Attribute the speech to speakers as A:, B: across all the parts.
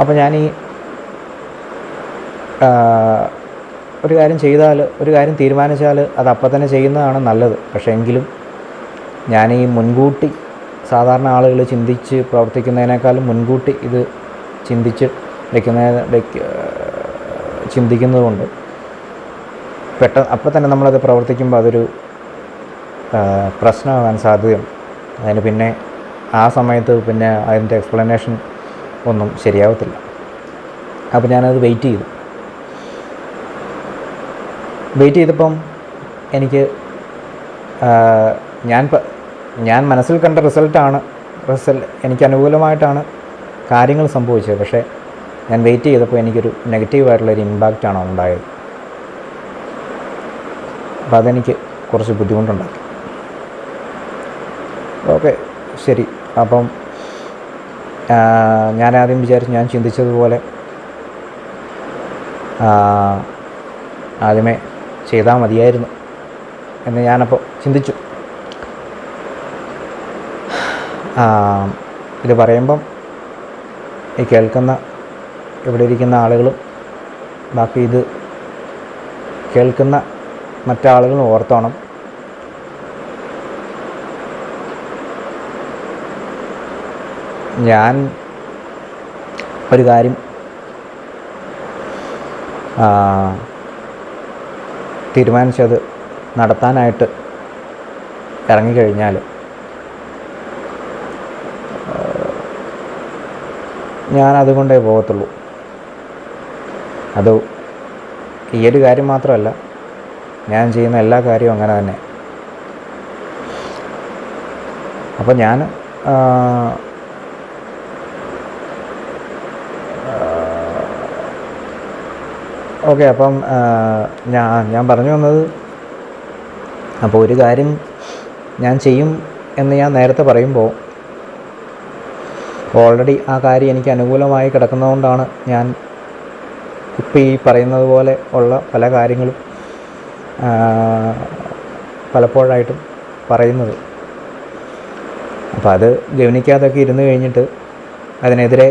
A: അപ്പോൾ ഞാൻ ഒരു കാര്യം ചെയ്താൽ, ഒരു കാര്യം തീരുമാനിച്ചാൽ അത് അപ്പം തന്നെ ചെയ്യുന്നതാണ് നല്ലത്. പക്ഷേ എങ്കിലും ഞാൻ മുൻകൂട്ടി സാധാരണ ആളുകൾ ചിന്തിച്ച് പ്രവർത്തിക്കുന്നതിനേക്കാളും മുൻകൂട്ടി ഇത് ചിന്തിക്കുന്നത് കൊണ്ട് അപ്പം തന്നെ നമ്മളത് പ്രവർത്തിക്കുമ്പോൾ അതൊരു പ്രശ്നമാകാൻ സാധ്യതയുണ്ട്. അതിന് പിന്നെ ആ സമയത്ത് പിന്നെ അതിൻ്റെ എക്സ്പ്ലനേഷൻ ഒന്നും ശരിയാവത്തില്ല. അപ്പോൾ ഞാനത് വെയിറ്റ് ചെയ്തപ്പം എനിക്ക് ഞാൻ മനസ്സിൽ കണ്ട റിസൾട്ട് എനിക്ക് അനുകൂലമായിട്ടാണ് കാര്യങ്ങൾ സംഭവിച്ചത്. പക്ഷേ ഞാൻ വെയിറ്റ് ചെയ്തപ്പോൾ എനിക്കൊരു നെഗറ്റീവായിട്ടുള്ളൊരു ഇമ്പാക്റ്റാണ് ഉണ്ടായത്. അപ്പോൾ അതെനിക്ക് കുറച്ച് ബുദ്ധിമുട്ടുണ്ടാക്കി. ഓക്കെ, ശരി. അപ്പം ഞാൻ ആദ്യം വിചാരിച്ചു, ഞാൻ ചിന്തിച്ചതുപോലെ ആദ്യമേ ചെയ്താൽ മതിയായിരുന്നു എന്ന് ഞാനപ്പോൾ ചിന്തിച്ചു. ഇത് പറയുമ്പം ഇവിടെ ഇരിക്കുന്ന ആളുകളും ബാക്കി ഇത് കേൾക്കുന്ന മറ്റാളുകളും ഓർത്തോണം, ഞാൻ ഒരു കാര്യം തീരുമാനിച്ചത് നടത്താനായിട്ട് ഇറങ്ങിക്കഴിഞ്ഞാൽ ഞാനതുകൊണ്ടേ പോകത്തുള്ളൂ. അത് ഈ ഒരു കാര്യം മാത്രമല്ല, ഞാൻ ചെയ്യുന്ന എല്ലാ കാര്യവും അങ്ങനെ തന്നെ. അപ്പോൾ ഞാൻ ഓക്കെ. അപ്പം ഞാൻ പറഞ്ഞു വന്നത്, അപ്പോൾ ഒരു കാര്യം ഞാൻ ചെയ്യും എന്ന് ഞാൻ നേരത്തെ പറയുമ്പോൾ ഓൾറെഡി ആ കാര്യം എനിക്ക് അനുകൂലമായി കിടക്കുന്നതുകൊണ്ടാണ് ഞാൻ ഇപ്പോൾ ഈ പറയുന്നത് പോലെ ഉള്ള പല കാര്യങ്ങളും പലപ്പോഴായിട്ടും പറയുന്നത്. അപ്പോൾ അത് ഗവനിക്കാതൊക്കെ ഇരുന്ന് കഴിഞ്ഞിട്ട് അതിനെതിരെ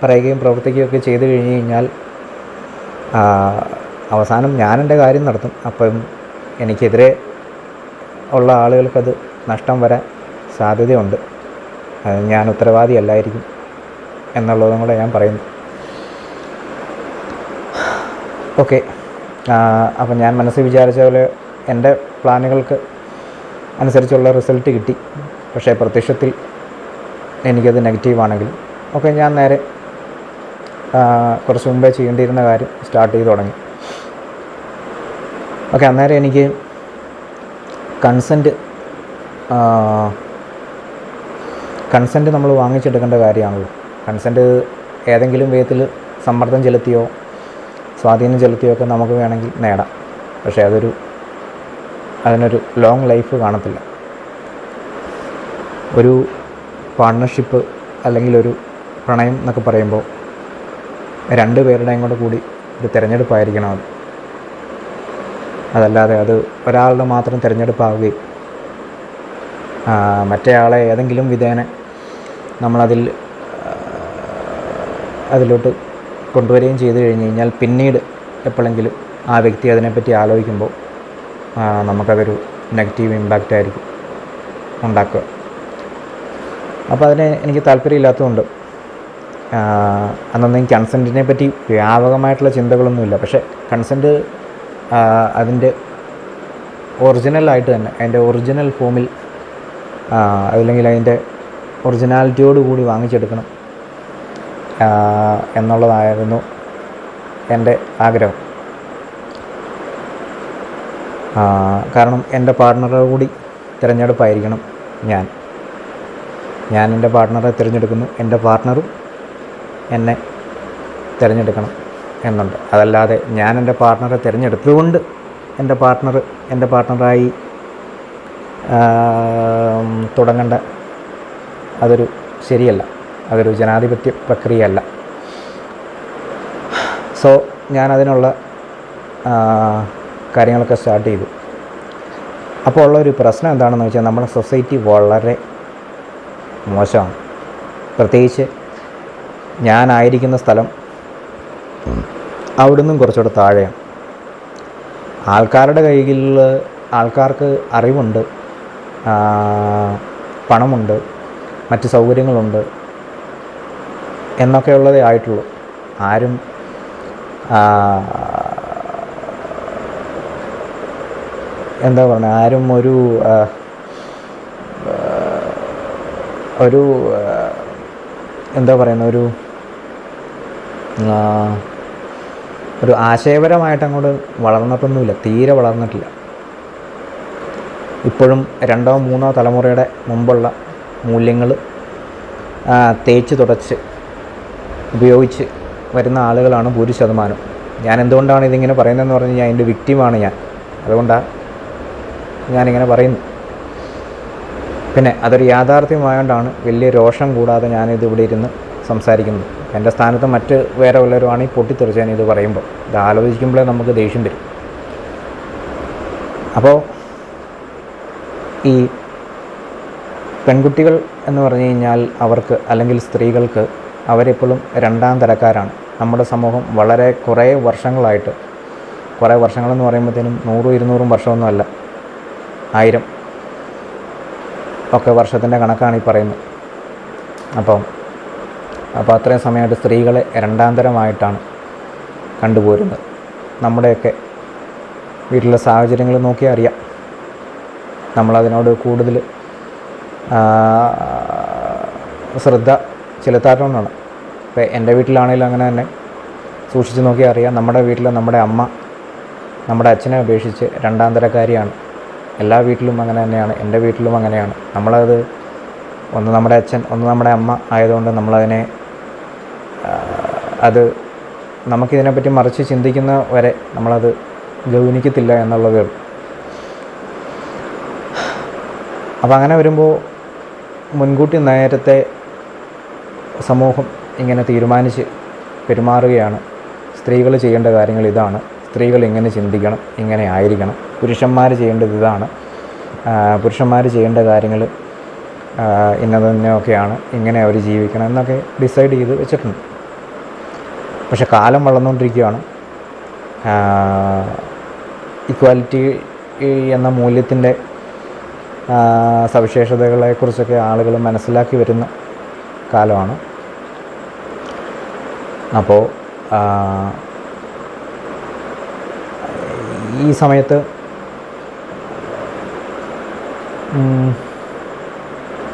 A: പറയുകയും പ്രവർത്തിക്കുകയൊക്കെ ചെയ്തു കഴിഞ്ഞ് കഴിഞ്ഞാൽ അവസാനം ഞാനെൻ്റെ കാര്യം നടത്തും. അപ്പം എനിക്കെതിരെ ഉള്ള ആളുകൾക്കത് നഷ്ടം വരാൻ സാധ്യതയുണ്ട്. ഞാൻ ഉത്തരവാദിയല്ലായിരിക്കും എന്നുള്ളതും കൂടെ ഞാൻ പറയുന്നു. ഓക്കെ. അപ്പം ഞാൻ മനസ്സിൽ വിചാരിച്ച പോലെ എൻ്റെ പ്ലാനുകൾക്ക് അനുസരിച്ചുള്ള റിസൾട്ട് കിട്ടി. പക്ഷേ പ്രത്യക്ഷത്തിൽ എനിക്കത് നെഗറ്റീവാണെങ്കിൽ ഓക്കെ, ഞാൻ നേരെ കുറച്ച് മുമ്പേ ചെയ്യേണ്ടിയിരുന്ന കാര്യം സ്റ്റാർട്ട് ചെയ്ത് തുടങ്ങി. ഓക്കെ, അന്നേരം എനിക്ക് കൺസെൻറ്റ് നമ്മൾ വാങ്ങിച്ചെടുക്കേണ്ട കാര്യമാണല്ലോ. കൺസെൻറ്റ് ഏതെങ്കിലും വിധത്തിൽ സമ്മർദ്ദം ചെലുത്തിയോ സ്വാധീനം ചെലുത്തിയോ ഒക്കെ നമുക്ക് വേണമെങ്കിൽ നേടാം. പക്ഷേ അതിനൊരു ലോങ് ലൈഫ് കാണത്തില്ല. ഒരു പാർട്ട്ണർഷിപ്പ് അല്ലെങ്കിൽ ഒരു പ്രണയം എന്നൊക്കെ പറയുമ്പോൾ രണ്ട് പേരുടെയും കൂടി ഒരു തിരഞ്ഞെടുപ്പായിരിക്കണം അത്. അതല്ലാതെ അത് ഒരാളുടെ മാത്രം തിരഞ്ഞെടുപ്പാവുകയും മറ്റേയാളെ ഏതെങ്കിലും വിധേന അതിലോട്ട് കൊണ്ടുവരികയും ചെയ്തു കഴിഞ്ഞ് കഴിഞ്ഞാൽ പിന്നീട് എപ്പോഴെങ്കിലും ആ വ്യക്തി അതിനെപ്പറ്റി ആലോചിക്കുമ്പോൾ നമുക്കതൊരു നെഗറ്റീവ് ഇമ്പാക്റ്റ് ആയിരിക്കും ഉണ്ടാക്കുക. അപ്പോൾ അതിന് എനിക്ക് താല്പര്യമില്ലാത്തതുകൊണ്ട് അന്നൊന്നും കൺസെൻറ്റിനെ പറ്റി വ്യാപകമായിട്ടുള്ള ചിന്തകളൊന്നുമില്ല. പക്ഷേ കൺസെൻറ്റ് അതിൻ്റെ ഒറിജിനലായിട്ട് തന്നെ, അതിൻ്റെ ഒറിജിനൽ ഫോമിൽ അല്ലെങ്കിൽ അതിൻ്റെ ഒറിജിനാലിറ്റിയോട് കൂടി വാങ്ങിച്ചെടുക്കണം എന്നുള്ളതായിരുന്നു എൻ്റെ ആഗ്രഹം. കാരണം എൻ്റെ പാർട്ട്ണറെ കൂടി തിരഞ്ഞെടുപ്പായിരിക്കണം ഞാൻ എൻ്റെ പാർട്ട്ണറെ തിരഞ്ഞെടുക്കുന്നു, എൻ്റെ പാർട്ട്ണറും എന്നെ തിരഞ്ഞെടുക്കണം എന്നുണ്ട്. അതല്ലാതെ ഞാൻ എൻ്റെ പാർട്ട്ണറെ തിരഞ്ഞെടുത്തതുകൊണ്ട് എൻ്റെ പാർട്ട്ണറായി തുടങ്ങേണ്ട, അതൊരു ശരിയല്ല, അതൊരു ജനാധിപത്യ പ്രക്രിയയല്ല. സോ ഞാനതിനുള്ള കാര്യങ്ങളൊക്കെ സ്റ്റാർട്ട് ചെയ്തു. അപ്പോൾ ഉള്ളൊരു പ്രശ്നം എന്താണെന്ന് വെച്ചാൽ നമ്മുടെ സൊസൈറ്റി വളരെ മോശമാണ്. പ്രത്യേകിച്ച് ഞാനായിരിക്കുന്ന സ്ഥലം അവിടുന്നും കുറച്ചുകൂടെ താഴെയാണ്. ആൾക്കാരുടെ കയ്യിൽ ആൾക്കാർക്ക് അറിവുണ്ട്, പണമുണ്ട്, മറ്റ് സൗകര്യങ്ങളുണ്ട് എന്നൊക്കെയുള്ളതേ ആയിട്ടുള്ളൂ. ആരും എന്താ പറയുക, ആരും ഒരു എന്താ പറയുന്ന ഒരു ആശയപരമായിട്ട് അങ്ങോട്ട് വളർന്നിട്ടൊന്നുമില്ല, തീരെ വളർന്നിട്ടില്ല. ഇപ്പോഴും 2ഓ 3ഓ തലമുറയുടെ മുമ്പുള്ള മൂല്യങ്ങൾ തേച്ച് തുടച്ച് ഉപയോഗിച്ച് വരുന്ന ആളുകളാണ് ഭൂരിശതമാനം. ഞാൻ എന്തുകൊണ്ടാണ് ഇതിങ്ങനെ പറയുന്നതെന്ന് പറഞ്ഞു കഴിഞ്ഞാൽ അതിൻ്റെ വിക്റ്റിമാണ് ഞാൻ. അതുകൊണ്ടാണ് ഞാനിങ്ങനെ പറയുന്നു. പിന്നെ അതൊരു യാഥാർത്ഥ്യമായതുകൊണ്ടാണ് വലിയ രോഷം കൂടാതെ ഞാനിത് ഇവിടെ ഇരുന്ന് സംസാരിക്കുന്നത്. എൻ്റെ സ്ഥാനത്ത് മറ്റ് വേറെ വല്ലവരുമാണെങ്കിൽ പൊട്ടിത്തെറിച്ച് ഞാനിത് പറയുമ്പോൾ, ഇത് ആലോചിക്കുമ്പോഴേ നമുക്ക് ദേഷ്യം വരും. അപ്പോൾ ഈ പെൺകുട്ടികൾ എന്ന് പറഞ്ഞു കഴിഞ്ഞാൽ അവർക്ക്, അല്ലെങ്കിൽ സ്ത്രീകൾക്ക്, അവരെപ്പോഴും 2ാം തരക്കാരാണ്. നമ്മുടെ സമൂഹം വളരെ കുറേ വർഷങ്ങളായിട്ട്, കുറേ വർഷങ്ങളെന്ന് പറയുമ്പോഴത്തേനും 100-200 വർഷമൊന്നുമല്ല, 1000 ഒക്കെ വർഷത്തിൻ്റെ കണക്കാണ് ഈ പറയുന്നത്. അപ്പോൾ അത്രയും സമയമായിട്ട് സ്ത്രീകളെ 2ാം തരമായിട്ടാണ് കണ്ടുപോരുന്നത്. നമ്മുടെയൊക്കെ വീട്ടിലെ സാഹചര്യങ്ങൾ നോക്കിയാൽ അറിയാം, നമ്മളതിനോട് കൂടുതൽ ശ്രദ്ധ ചെലുത്താത്തതുകൊണ്ടാണ്. ഇപ്പോൾ എൻ്റെ വീട്ടിലാണെങ്കിലും അങ്ങനെ തന്നെ സൂക്ഷിച്ച് നോക്കിയാൽ അറിയാം, നമ്മുടെ വീട്ടിൽ നമ്മുടെ അമ്മ നമ്മുടെ അച്ഛനെ അപേക്ഷിച്ച് 2ാം തരക്കാരിയാണ്. എല്ലാ വീട്ടിലും അങ്ങനെ തന്നെയാണ്, എൻ്റെ വീട്ടിലും അങ്ങനെയാണ്. നമ്മളത് ഒന്ന് നമ്മുടെ അച്ഛൻ, ഒന്ന് നമ്മുടെ അമ്മ ആയതുകൊണ്ട് നമ്മളതിനെ നമുക്കിതിനെപ്പറ്റി മറിച്ച് ചിന്തിക്കുന്ന വരെ നമ്മളത് ഗൗനിക്കത്തില്ല എന്നുള്ളതേ ഉള്ളൂ. അപ്പോൾ അങ്ങനെ വരുമ്പോൾ മുൻകൂട്ടി നേരത്തെ സമൂഹം ഇങ്ങനെ തീരുമാനിച്ച് പെരുമാറുകയാണ്. സ്ത്രീകൾ ചെയ്യേണ്ട കാര്യങ്ങൾ ഇതാണ്, സ്ത്രീകൾ ഇങ്ങനെ ചിന്തിക്കണം, ഇങ്ങനെ ആയിരിക്കണം, പുരുഷന്മാർ ചെയ്യേണ്ടത് ഇതാണ്, പുരുഷന്മാർ ചെയ്യേണ്ട കാര്യങ്ങൾ ഇന്നത് തന്നെയൊക്കെയാണ്, ഇങ്ങനെ അവർ ജീവിക്കണം എന്നൊക്കെ ഡിസൈഡ് ചെയ്ത് വെച്ചിട്ടുണ്ട്. പക്ഷെ കാലം വളർന്നുകൊണ്ടിരിക്കുകയാണ്. ഇക്വാലിറ്റി എന്ന മൂല്യത്തിൻ്റെ സവിശേഷതകളെക്കുറിച്ചൊക്കെ ആളുകൾ മനസ്സിലാക്കി വരുന്ന കാലമാണ്. അപ്പോൾ ഈ സമയത്ത്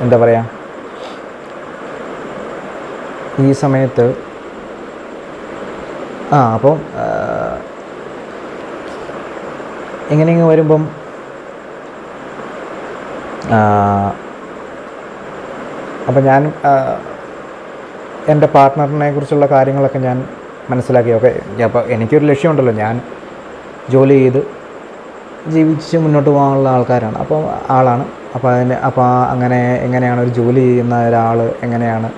A: എന്താ പറയുക, ഈ സമയത്ത് അപ്പം ഇങ്ങനെ വരുമ്പം അപ്പം ഞാൻ എൻ്റെ പാർട്ട്ണറിനെ കുറിച്ചുള്ള കാര്യങ്ങളൊക്കെ ഞാൻ മനസ്സിലാക്കി. ഓക്കെ, അപ്പോൾ എനിക്കൊരു ലക്ഷ്യമുണ്ടല്ലോ, ഞാൻ ജോലി ചെയ്ത് ജീവിച്ച് മുന്നോട്ട് പോകാനുള്ള ആൾക്കാരാണ്, ആളാണ്. അപ്പോൾ അങ്ങനെ എങ്ങനെയാണ് ഒരു ജോലി ചെയ്യുന്ന ഒരാൾ എങ്ങനെയാണ്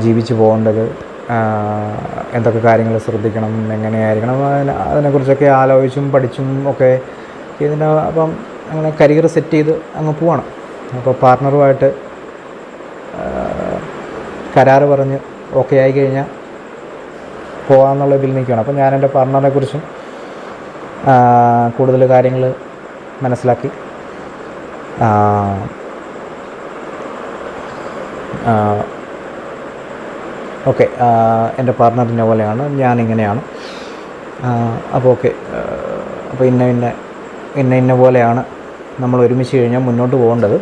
A: ജീവിച്ചു പോകേണ്ടത്, എന്തൊക്കെ കാര്യങ്ങൾ ശ്രദ്ധിക്കണം, എങ്ങനെയായിരിക്കണം, അതിനെക്കുറിച്ചൊക്കെ ആലോചിച്ചും പഠിച്ചും ഒക്കെ അപ്പം അങ്ങനെ കരിയർ സെറ്റ് ചെയ്ത് അങ്ങ് പോവാണ്. അപ്പോൾ പാർട്ട്ണറുമായിട്ട് കരാറ് പറഞ്ഞ് ഓക്കെ ആയി കഴിഞ്ഞാൽ പോകാമെന്നുള്ള ഇതിൽ നിൽക്കുകയാണ്. അപ്പോൾ ഞാൻ എൻ്റെ പാർട്ട്ണറിനെ കുറിച്ചും കൂടുതൽ കാര്യങ്ങൾ മനസ്സിലാക്കി. ഓക്കെ, എൻ്റെ പാർട്ട്ണർ ഇന്ന പോലെയാണ്, ഞാനിങ്ങനെയാണ്, അപ്പോൾ ഓക്കെ, അപ്പോൾ ഇന്ന പോലെയാണ് നമ്മൾ ഒരുമിച്ച് കഴിഞ്ഞാൽ മുന്നോട്ട് പോകേണ്ടത്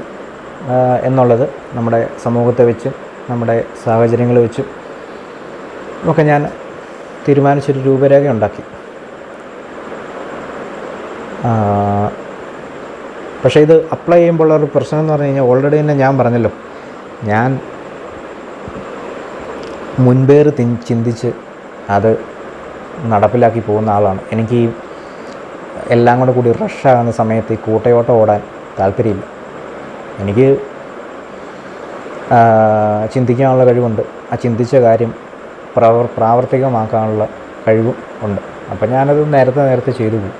A: എന്നുള്ളത് നമ്മുടെ സമൂഹത്തെ വെച്ചും നമ്മുടെ സാഹചര്യങ്ങൾ വെച്ചും ഒക്കെ ഞാൻ തീരുമാനിച്ചൊരു രൂപരേഖ ഉണ്ടാക്കി. പക്ഷേ ഇത് അപ്ലൈ ചെയ്യുമ്പോഴുള്ളൊരു പ്രശ്നം എന്ന് പറഞ്ഞു കഴിഞ്ഞാൽ, ഓൾറെഡി തന്നെ ഞാൻ പറഞ്ഞല്ലോ, ഞാൻ മുൻപേറ് ചിന്തിച്ച് അത് നടപ്പിലാക്കി പോകുന്ന ആളാണ്. എനിക്ക് എല്ലാം കൂടി റഷാകുന്ന സമയത്ത് ഈ കൂട്ടയോട്ടം ഓടാൻ താല്പര്യമില്ല. എനിക്ക് ചിന്തിക്കാനുള്ള കഴിവുണ്ട്, ആ ചിന്തിച്ച കാര്യം പ്രാവർത്തികമാക്കാനുള്ള കഴിവും ഉണ്ട്. അപ്പം ഞാനത് നേരത്തെ ചെയ്തു പോകും.